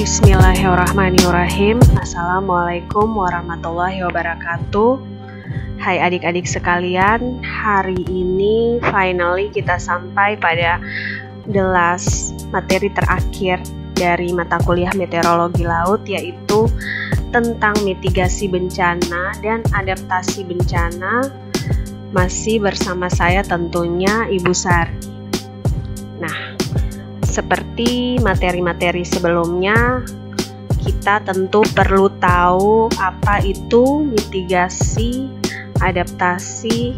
Bismillahirrahmanirrahim. Assalamualaikum warahmatullahi wabarakatuh. Hai adik-adik sekalian, hari ini finally kita sampai pada the last materi terakhir dari mata kuliah meteorologi laut, yaitu tentang mitigasi bencana dan adaptasi bencana. Masih bersama saya tentunya Ibu Sari. Nah, seperti materi-materi sebelumnya, kita tentu perlu tahu apa itu mitigasi adaptasi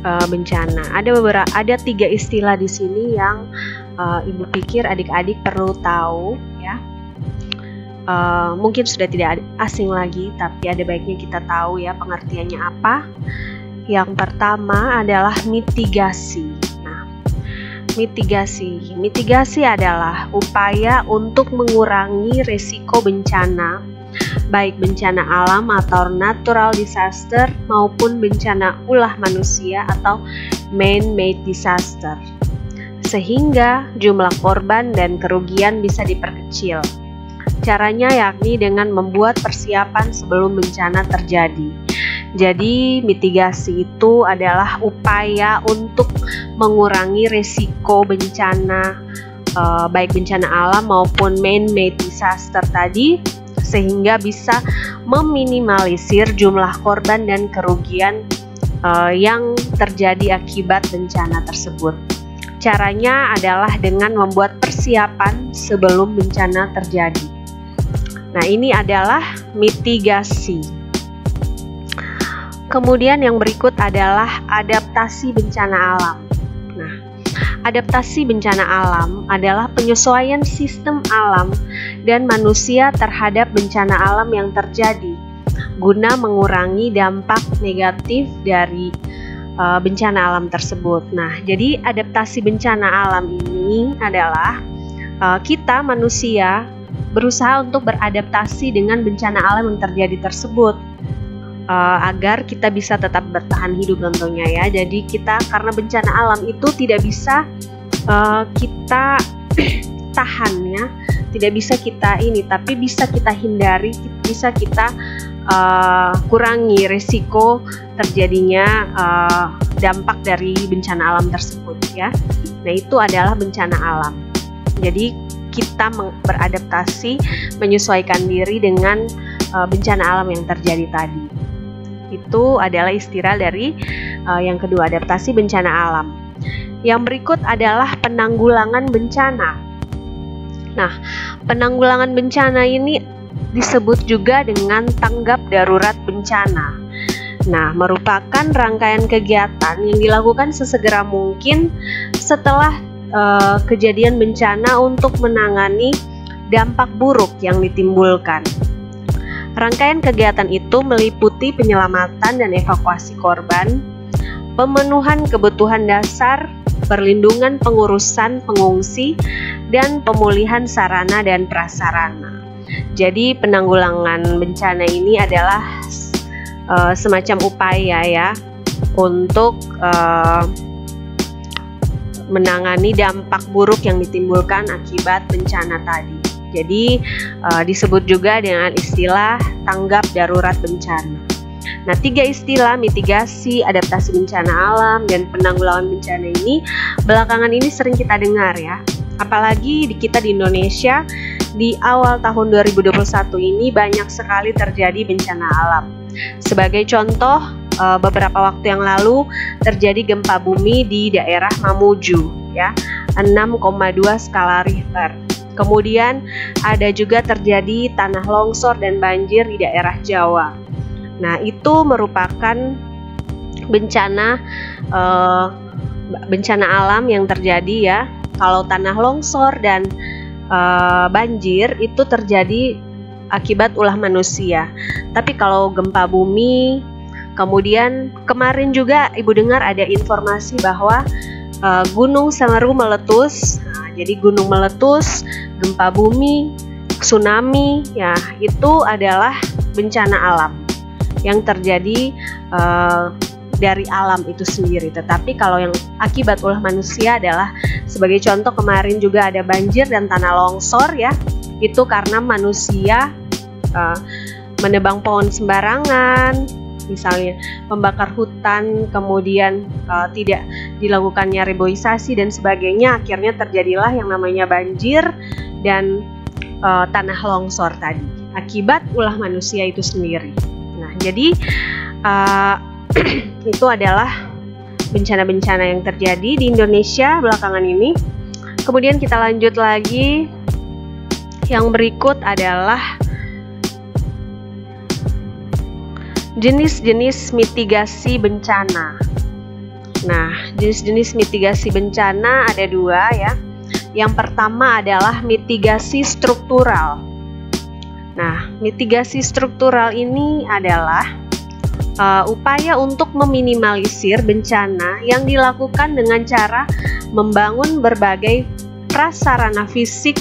bencana. Ada 3 istilah di sini yang Ibu pikir adik-adik perlu tahu, ya. Mungkin sudah tidak asing lagi, tapi ada baiknya kita tahu ya pengertiannya apa. Yang pertama adalah mitigasi. Mitigasi adalah upaya untuk mengurangi risiko bencana, baik bencana alam atau natural disaster maupun bencana ulah manusia atau man-made disaster, sehingga jumlah korban dan kerugian bisa diperkecil. Caranya yakni dengan membuat persiapan sebelum bencana terjadi. Jadi mitigasi itu adalah upaya untuk mengurangi risiko bencana, baik bencana alam maupun man-made disaster tadi, sehingga bisa meminimalisir jumlah korban dan kerugian yang terjadi akibat bencana tersebut. Caranya adalah dengan membuat persiapan sebelum bencana terjadi. Nah, ini adalah mitigasi. Kemudian yang berikut adalah adaptasi bencana alam. Nah, adaptasi bencana alam adalah penyesuaian sistem alam dan manusia terhadap bencana alam yang terjadi guna mengurangi dampak negatif dari bencana alam tersebut. Nah, jadi adaptasi bencana alam ini adalah kita manusia berusaha untuk beradaptasi dengan bencana alam yang terjadi tersebut. Agar kita bisa tetap bertahan hidup tentunya ya. Jadi kita, karena bencana alam itu tidak bisa kita tahan ya, tidak bisa kita tapi bisa kita hindari, bisa kita kurangi risiko terjadinya dampak dari bencana alam tersebut ya. Nah, itu adalah bencana alam. Jadi kita beradaptasi, menyesuaikan diri dengan bencana alam yang terjadi tadi. Itu adalah istilah dari yang kedua, adaptasi bencana alam. Yang berikut adalah penanggulangan bencana. Nah, penanggulangan bencana ini disebut juga dengan tanggap darurat bencana. Nah, merupakan rangkaian kegiatan yang dilakukan sesegera mungkin setelah kejadian bencana untuk menangani dampak buruk yang ditimbulkan. Rangkaian kegiatan itu meliputi penyelamatan dan evakuasi korban, pemenuhan kebutuhan dasar, perlindungan pengurusan pengungsi, dan pemulihan sarana dan prasarana. Jadi penanggulangan bencana ini adalah semacam upaya ya untuk menangani dampak buruk yang ditimbulkan akibat bencana tadi. Jadi disebut juga dengan istilah tanggap darurat bencana. Nah, 3 istilah mitigasi, adaptasi bencana alam, dan penanggulangan bencana ini belakangan ini sering kita dengar ya. Apalagi kita di Indonesia di awal tahun 2021 ini banyak sekali terjadi bencana alam. Sebagai contoh, beberapa waktu yang lalu terjadi gempa bumi di daerah Mamuju ya, 6,2 skala Richter. Kemudian ada juga terjadi tanah longsor dan banjir di daerah Jawa. Nah, itu merupakan bencana alam yang terjadi ya. Kalau tanah longsor dan banjir itu terjadi akibat ulah manusia. Tapi kalau gempa bumi, kemudian kemarin juga Ibu dengar ada informasi bahwa Gunung Semeru meletus. Jadi gunung meletus, gempa bumi, tsunami, ya itu adalah bencana alam yang terjadi dari alam itu sendiri. Tetapi kalau yang akibat ulah manusia adalah, sebagai contoh kemarin juga ada banjir dan tanah longsor ya, Itu karena manusia menebang pohon sembarangan, misalnya membakar hutan, kemudian tidak dilakukannya reboisasi dan sebagainya, akhirnya terjadilah yang namanya banjir dan tanah longsor tadi, akibat ulah manusia itu sendiri. Nah, jadi itu adalah bencana-bencana yang terjadi di Indonesia belakangan ini. Kemudian kita lanjut lagi. Yang berikut adalah jenis-jenis mitigasi bencana. Nah, jenis-jenis mitigasi bencana ada dua ya. Yang pertama adalah mitigasi struktural. Nah, mitigasi struktural ini adalah upaya untuk meminimalisir bencana yang dilakukan dengan cara membangun berbagai prasarana fisik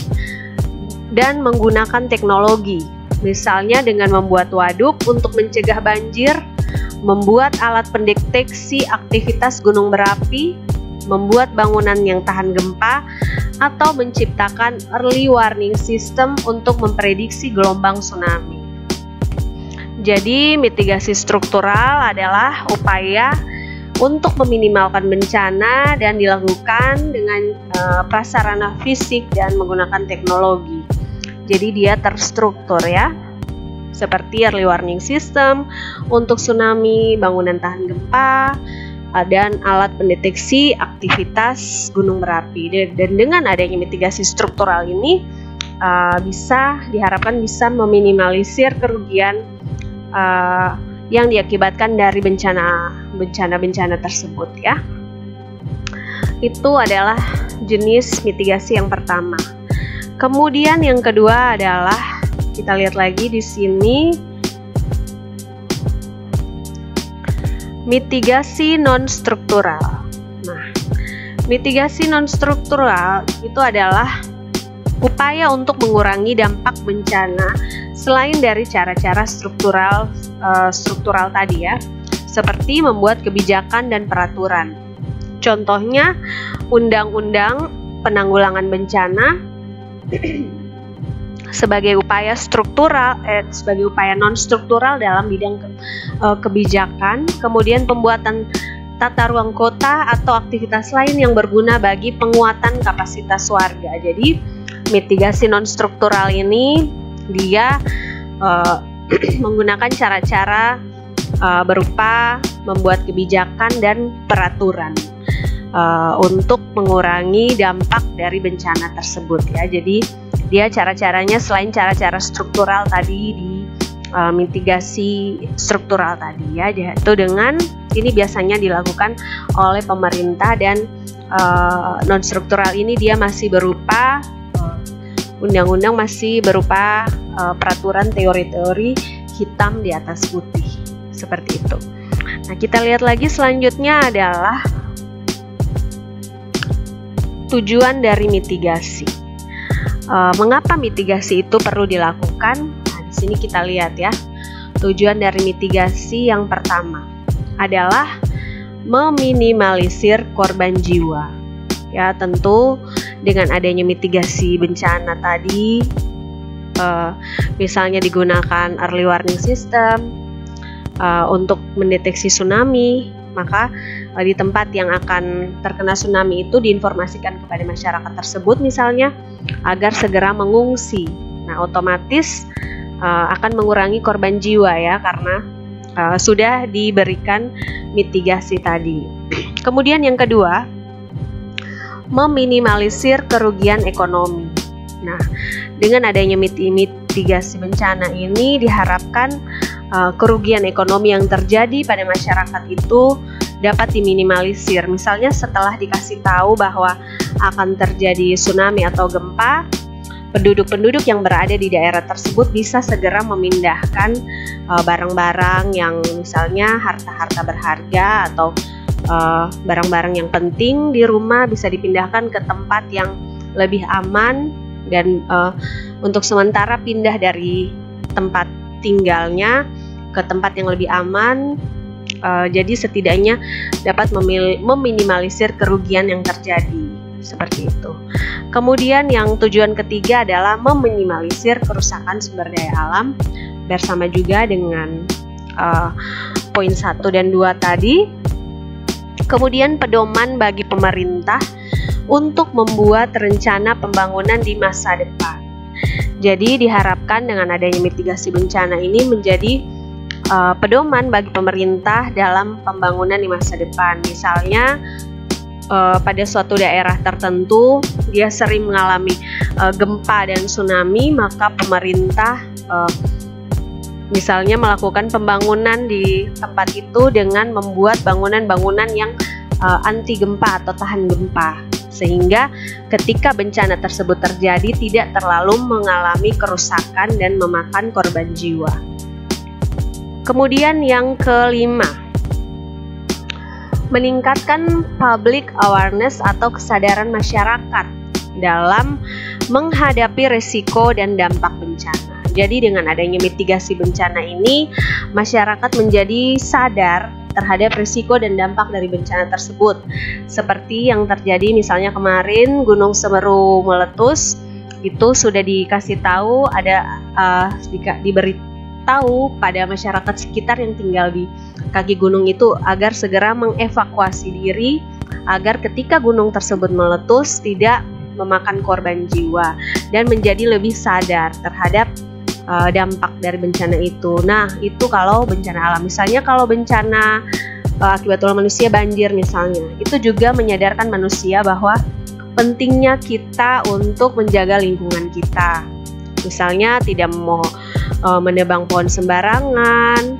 dan menggunakan teknologi. Misalnya dengan membuat waduk untuk mencegah banjir, membuat alat pendeteksi aktivitas gunung berapi, membuat bangunan yang tahan gempa, atau menciptakan early warning system untuk memprediksi gelombang tsunami. Jadi, mitigasi struktural adalah upaya untuk meminimalkan bencana dan dilakukan dengan prasarana fisik dan menggunakan teknologi. Jadi dia terstruktur ya, seperti early warning system untuk tsunami, bangunan tahan gempa, dan alat pendeteksi aktivitas gunung berapi. Dan dengan adanya mitigasi struktural ini diharapkan bisa meminimalisir kerugian yang diakibatkan dari bencana tersebut ya. Itu adalah jenis mitigasi yang pertama. Kemudian yang kedua adalah, kita lihat lagi di sini, mitigasi non struktural. Nah, mitigasi non struktural itu adalah upaya untuk mengurangi dampak bencana selain dari cara-cara struktural tadi ya, seperti membuat kebijakan dan peraturan. Contohnya Undang-Undang Penanggulangan Bencana sebagai upaya non struktural dalam bidang kebijakan, kemudian pembuatan tata ruang kota atau aktivitas lain yang berguna bagi penguatan kapasitas warga. Jadi mitigasi non struktural ini dia menggunakan cara-cara berupa membuat kebijakan dan peraturan untuk mengurangi dampak dari bencana tersebut ya. Jadi dia cara-caranya selain cara-cara struktural tadi di mitigasi struktural tadi ya, yaitu dengan ini biasanya dilakukan oleh pemerintah, dan non struktural ini dia masih berupa undang-undang, masih berupa peraturan teori-teori hitam di atas putih seperti itu. Nah, kita lihat lagi selanjutnya adalah tujuan dari mitigasi. Mengapa mitigasi itu perlu dilakukan? Nah, di sini kita lihat ya. Tujuan dari mitigasi yang pertama adalah meminimalisir korban jiwa. Ya, tentu dengan adanya mitigasi bencana tadi, misalnya digunakan early warning system untuk mendeteksi tsunami, maka di tempat yang akan terkena tsunami itu diinformasikan kepada masyarakat tersebut misalnya agar segera mengungsi. Nah, otomatis akan mengurangi korban jiwa ya, karena sudah diberikan mitigasi tadi. Kemudian yang kedua, meminimalisir kerugian ekonomi. Nah, dengan adanya mitigasi bencana ini diharapkan kerugian ekonomi yang terjadi pada masyarakat itu dapat diminimalisir. Misalnya setelah dikasih tahu bahwa akan terjadi tsunami atau gempa, penduduk-penduduk yang berada di daerah tersebut bisa segera memindahkan barang-barang yang misalnya harta-harta berharga atau barang-barang yang penting di rumah bisa dipindahkan ke tempat yang lebih aman, dan untuk sementara pindah dari tempat tinggalnya ke tempat yang lebih aman. Jadi setidaknya dapat meminimalisir kerugian yang terjadi seperti itu. Kemudian yang tujuan ketiga adalah meminimalisir kerusakan sumber daya alam, bersama juga dengan poin 1 dan 2 tadi. Kemudian pedoman bagi pemerintah untuk membuat rencana pembangunan di masa depan. Jadi diharapkan dengan adanya mitigasi bencana ini menjadi pedoman bagi pemerintah dalam pembangunan di masa depan. Misalnya pada suatu daerah tertentu dia sering mengalami gempa dan tsunami, maka pemerintah misalnya melakukan pembangunan di tempat itu dengan membuat bangunan-bangunan yang anti gempa atau tahan gempa, sehingga ketika bencana tersebut terjadi tidak terlalu mengalami kerusakan dan memakan korban jiwa. Kemudian yang kelima, meningkatkan public awareness atau kesadaran masyarakat dalam menghadapi risiko dan dampak bencana. Jadi dengan adanya mitigasi bencana ini, masyarakat menjadi sadar terhadap risiko dan dampak dari bencana tersebut. Seperti yang terjadi misalnya kemarin Gunung Semeru meletus, itu sudah dikasih tahu, diberitahu pada masyarakat sekitar yang tinggal di kaki gunung itu agar segera mengevakuasi diri agar ketika gunung tersebut meletus tidak memakan korban jiwa dan menjadi lebih sadar terhadap dampak dari bencana itu. Nah, itu kalau bencana alam. Misalnya kalau bencana akibat ulah manusia, banjir misalnya, itu juga menyadarkan manusia bahwa pentingnya kita untuk menjaga lingkungan kita. Misalnya tidak mau menebang pohon sembarangan,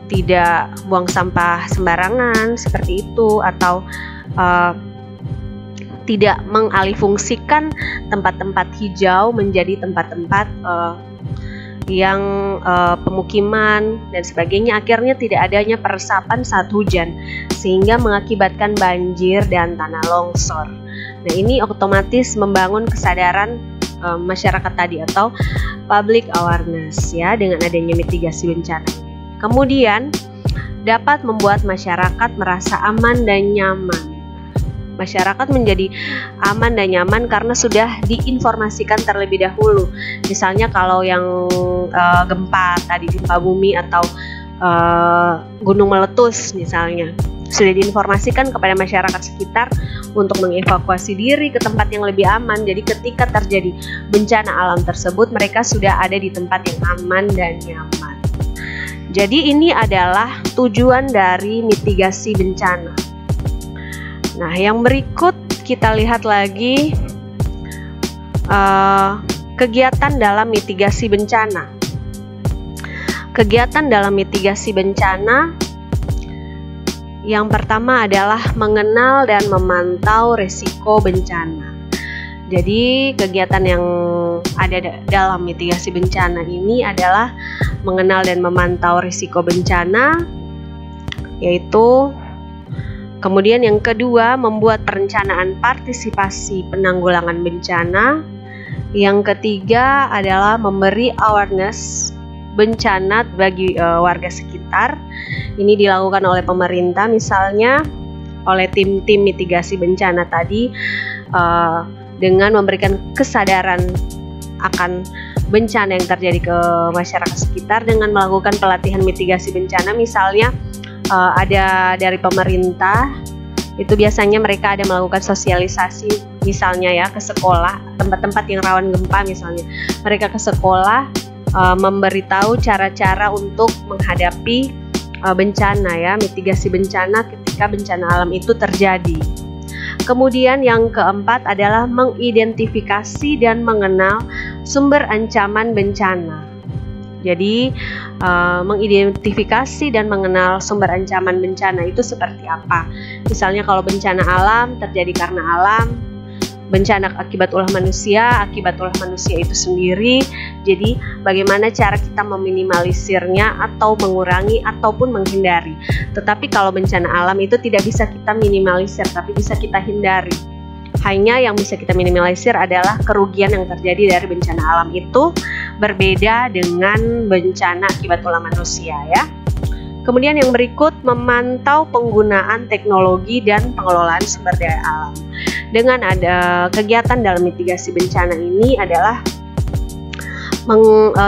tidak buang sampah sembarangan seperti itu, atau tidak mengalihfungsikan tempat-tempat hijau menjadi tempat-tempat yang pemukiman dan sebagainya. Akhirnya tidak adanya peresapan saat hujan sehingga mengakibatkan banjir dan tanah longsor. Nah, ini otomatis membangun kesadaran masyarakat tadi atau public awareness ya dengan adanya mitigasi bencana. Kemudian dapat membuat masyarakat merasa aman dan nyaman. Masyarakat menjadi aman dan nyaman karena sudah diinformasikan terlebih dahulu. Misalnya kalau yang gempa tadi, gempa bumi atau gunung meletus misalnya, sudah diinformasikan kepada masyarakat sekitar untuk mengevakuasi diri ke tempat yang lebih aman. Jadi ketika terjadi bencana alam tersebut, mereka sudah ada di tempat yang aman dan nyaman. Jadi ini adalah tujuan dari mitigasi bencana. Nah, yang berikut kita lihat lagi kegiatan dalam mitigasi bencana. Kegiatan dalam mitigasi bencana yang pertama adalah mengenal dan memantau risiko bencana. Jadi kegiatan yang ada dalam mitigasi bencana ini adalah mengenal dan memantau risiko bencana, yaitu kemudian yang kedua, membuat perencanaan partisipasi penanggulangan bencana. Yang ketiga adalah memberi awareness bencana bagi warga sekitar. Ini dilakukan oleh pemerintah, misalnya oleh tim-tim mitigasi bencana tadi, dengan memberikan kesadaran akan bencana yang terjadi ke masyarakat sekitar dengan melakukan pelatihan mitigasi bencana. Misalnya ada dari pemerintah, itu biasanya mereka ada melakukan sosialisasi misalnya ya ke sekolah, tempat-tempat yang rawan gempa misalnya. Mereka ke sekolah memberitahu cara-cara untuk menghadapi bencana ya, mitigasi bencana ketika bencana alam itu terjadi. Kemudian yang keempat adalah mengidentifikasi dan mengenal sumber ancaman bencana. Jadi mengidentifikasi dan mengenal sumber ancaman bencana itu seperti apa. Misalnya kalau bencana alam terjadi karena alam, bencana akibat ulah manusia itu sendiri. Jadi bagaimana cara kita meminimalisirnya atau mengurangi ataupun menghindari. Tetapi kalau bencana alam itu tidak bisa kita minimalisir, tapi bisa kita hindari. Hanya yang bisa kita minimalisir adalah kerugian yang terjadi dari bencana alam itu, berbeda dengan bencana akibat ulah manusia ya. Kemudian yang berikut, memantau penggunaan teknologi dan pengelolaan sumber daya alam. Dengan ada kegiatan dalam mitigasi bencana ini adalah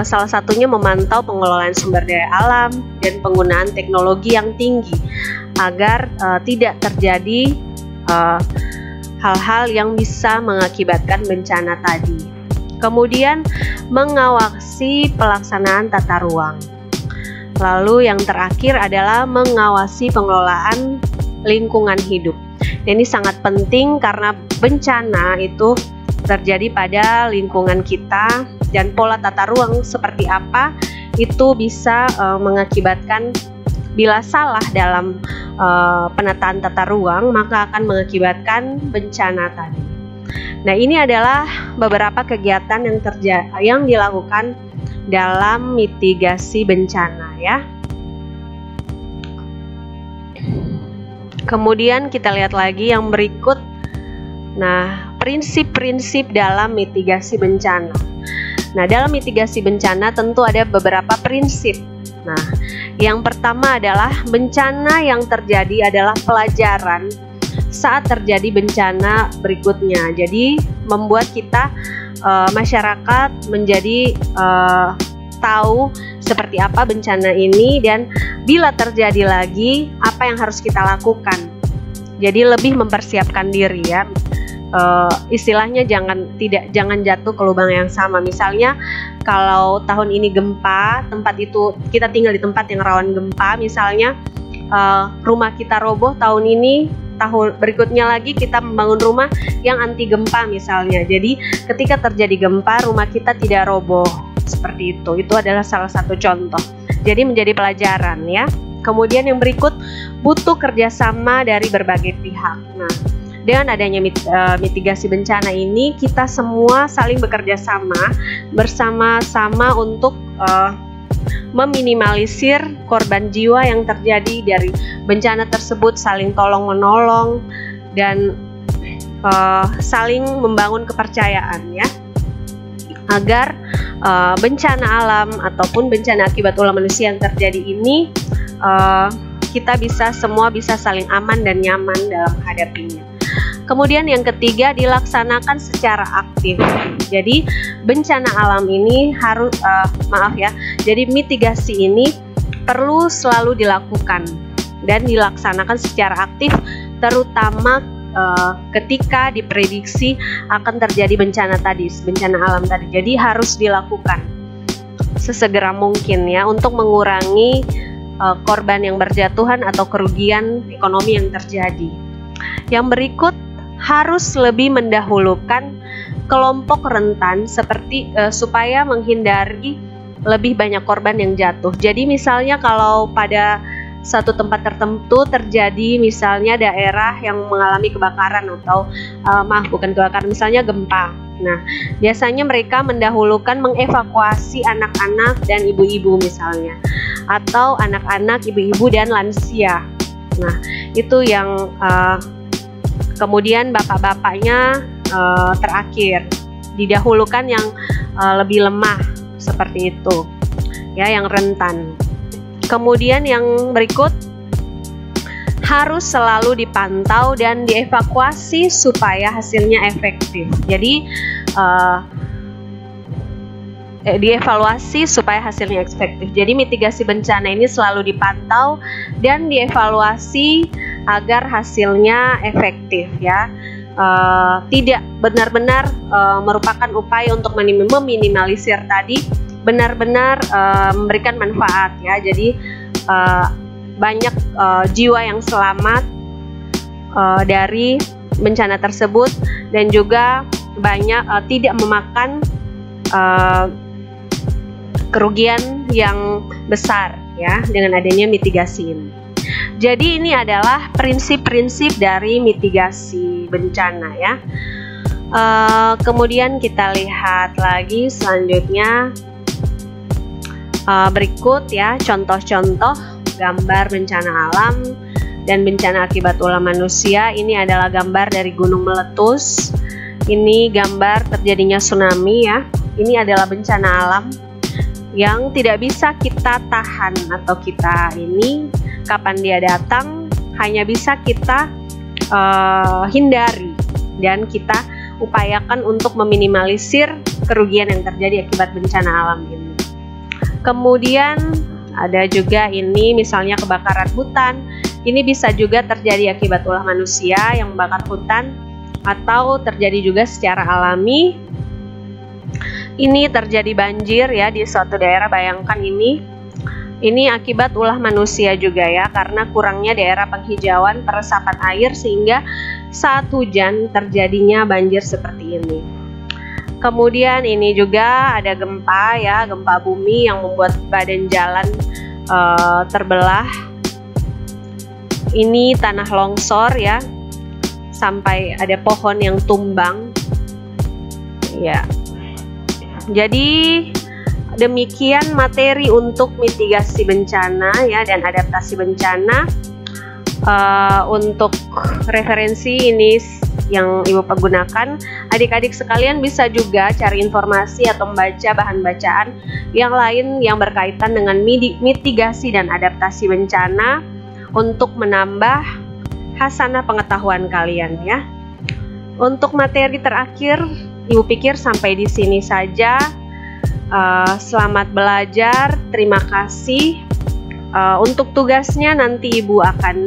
salah satunya memantau pengelolaan sumber daya alam dan penggunaan teknologi yang tinggi agar tidak terjadi hal-hal yang bisa mengakibatkan bencana tadi. Kemudian mengawasi pelaksanaan tata ruang. Lalu yang terakhir adalah mengawasi pengelolaan lingkungan hidup. Dan ini sangat penting karena bencana itu terjadi pada lingkungan kita, dan pola tata ruang seperti apa itu bisa mengakibatkan, bila salah dalam penataan tata ruang maka akan mengakibatkan bencana tadi. Nah, ini adalah beberapa kegiatan yang dilakukan dalam mitigasi bencana ya. Kemudian kita lihat lagi yang berikut. Nah, prinsip-prinsip dalam mitigasi bencana. Nah, dalam mitigasi bencana tentu ada beberapa prinsip. Nah, yang pertama adalah bencana yang terjadi adalah pelajaran saat terjadi bencana berikutnya. Jadi membuat kita masyarakat menjadi tahu seperti apa bencana ini, dan bila terjadi lagi apa yang harus kita lakukan. Jadi lebih mempersiapkan diri ya. Istilahnya jangan jatuh ke lubang yang sama. Misalnya kalau tahun ini gempa, tempat itu kita tinggal di tempat yang rawan gempa, misalnya rumah kita roboh tahun ini, tahun berikutnya lagi kita membangun rumah yang anti gempa misalnya. Jadi ketika terjadi gempa rumah kita tidak roboh seperti itu. Itu adalah salah satu contoh. Jadi menjadi pelajaran ya. Kemudian yang berikut, butuh kerjasama dari berbagai pihak. Nah, dengan adanya mitigasi bencana ini kita semua saling bekerja sama bersama-sama untuk meminimalisir korban jiwa yang terjadi dari bencana tersebut, saling tolong menolong dan saling membangun kepercayaan ya, agar bencana alam ataupun bencana akibat ulah manusia yang terjadi ini kita semua bisa saling aman dan nyaman dalam menghadapinya. Kemudian yang ketiga, dilaksanakan secara aktif. Jadi bencana alam ini harus jadi mitigasi ini perlu selalu dilakukan dan dilaksanakan secara aktif, terutama ketika diprediksi akan terjadi bencana alam tadi. Jadi harus dilakukan sesegera mungkin ya, untuk mengurangi korban yang berjatuhan atau kerugian ekonomi yang terjadi. Yang berikut, harus lebih mendahulukan kelompok rentan supaya menghindari lebih banyak korban yang jatuh. Jadi misalnya kalau pada satu tempat tertentu terjadi misalnya daerah yang mengalami kebakaran atau misalnya gempa. Nah, biasanya mereka mendahulukan mengevakuasi anak-anak dan ibu-ibu misalnya, atau anak-anak, ibu-ibu dan lansia. Nah, itu yang kemudian bapak-bapaknya terakhir, didahulukan yang lebih lemah seperti itu ya, yang rentan. Kemudian yang berikut, harus selalu dipantau dan dievakuasi supaya hasilnya efektif. Jadi dievaluasi supaya hasilnya efektif. Jadi mitigasi bencana ini selalu dipantau dan dievaluasi agar hasilnya efektif ya. Tidak benar-benar merupakan upaya untuk meminimalisir tadi, benar-benar memberikan manfaat ya. Jadi banyak jiwa yang selamat dari bencana tersebut, dan juga banyak tidak memakan kerugian yang besar ya dengan adanya mitigasi ini. Jadi ini adalah prinsip-prinsip dari mitigasi bencana ya. Kemudian kita lihat lagi selanjutnya, berikut ya, contoh-contoh gambar bencana alam dan bencana akibat ulah manusia. Ini adalah gambar dari gunung meletus. Ini gambar terjadinya tsunami ya. Ini adalah bencana alam yang tidak bisa kita tahan atau kita ini kapan dia datang, hanya bisa kita hindari dan kita upayakan untuk meminimalisir kerugian yang terjadi akibat bencana alam ini. Kemudian ada juga ini misalnya kebakaran hutan. Ini bisa juga terjadi akibat ulah manusia yang membakar hutan atau terjadi juga secara alami. Ini terjadi banjir ya di suatu daerah, bayangkan ini akibat ulah manusia juga ya, karena kurangnya daerah penghijauan, peresapan air sehingga saat hujan terjadinya banjir seperti ini. Kemudian ini juga ada gempa ya, gempa bumi yang membuat badan jalan terbelah. Ini tanah longsor ya, sampai ada pohon yang tumbang ya. Jadi demikian materi untuk mitigasi bencana ya dan adaptasi bencana. Untuk referensi ini yang Ibu pergunakan, adik-adik sekalian bisa juga cari informasi atau membaca bahan bacaan yang lain yang berkaitan dengan mitigasi dan adaptasi bencana untuk menambah hasanah pengetahuan kalian ya. Untuk materi terakhir, Ibu pikir sampai di sini saja. Selamat belajar, terima kasih. Untuk tugasnya nanti Ibu akan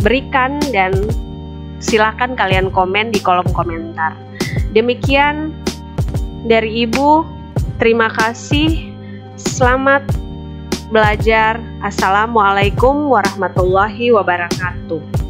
berikan dan silakan kalian komen di kolom komentar. Demikian dari Ibu, terima kasih. Selamat belajar. Assalamualaikum warahmatullahi wabarakatuh.